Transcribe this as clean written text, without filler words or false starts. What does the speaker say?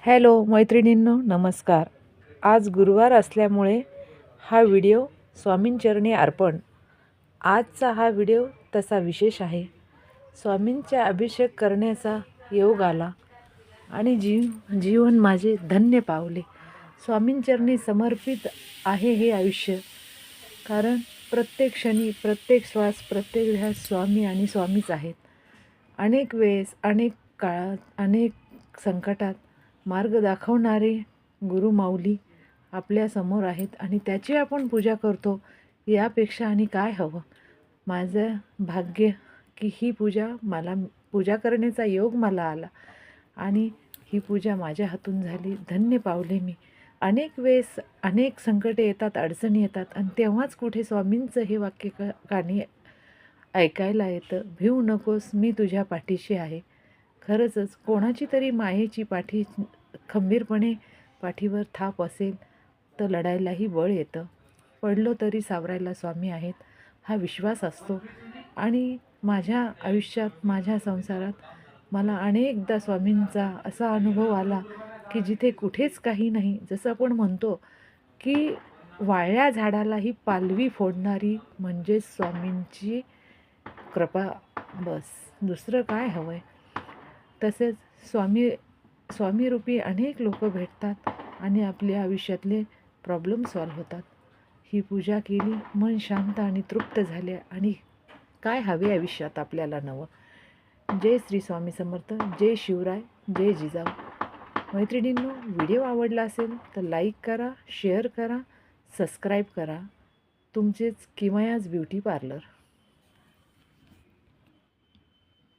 Hello मैत्रिणींनो, नमस्कार. आज गुरुवार असल्यामुळे हा व्हिडिओ स्वामींचरणी अर्पण. आजचा हा व्हिडिओ तसा विशेष आहे. स्वामींचा अभिषेक करण्याचा योग आला आणि जीवन माझे धन्य पावले. स्वामींचरणी समर्पित आहे हे आयुष्य. कारण प्रत्येक क्षणी, प्रत्येक श्वास, प्रत्येक ध्यास स्वामी आणि स्वामीच आहेत. अनेक वेळेस, अनेक काळात, अनेक संकटात मार्ग दाखवणारे गुरुमाऊली आपल्यासमोर आहेत आणि त्याची आपण पूजा करतो. यापेक्षा आणि काय हवं. माझं भाग्य की ही पूजा करण्याचा योग मला आला आणि ही पूजा माझ्या हातून झाली. धन्य पावले मी. अनेक वेळेस अनेक संकटे येतात, अडचणी येतात आणि तेव्हाच कुठे स्वामींचं हे वाक्य कानी ऐकायला येतं, भिवू नकोस, मी तुझ्या पाठीशी आहे. खरंच कोणाची तरी मायेची पाठी खंबीरपणे पाठीवर थाप असेल तर लढायलाही बळ येतं. पडलो तरी सावरायला स्वामी आहेत हा विश्वास असतो. आणि माझ्या आयुष्यात, माझ्या संसारात मला अनेकदा स्वामींचा असा अनुभव आला की जिथे कुठेच काही नाही. जसं आपण म्हणतो की वाळल्या झाडालाही पालवी फोडणारी म्हणजे स्वामींची कृपा. बस दुसरं काय हवं आहे. तसेच स्वामीरूपी अनेक लोक भेटतात आणि आपल्या आयुष्यातले प्रॉब्लेम सॉल्व्ह होतात. ही पूजा केली, मन शांत आणि तृप्त झाले आणि काय हवे आयुष्यात आपल्याला नवं. जय श्री स्वामी समर्थ, जय शिवराय, जय जिजाऊ. मैत्रिणींनो, व्हिडिओ आवडला असेल तर लाईक करा, शेअर करा, सबस्क्राईब करा. तुमचेच किमयाज ब्युटी पार्लर.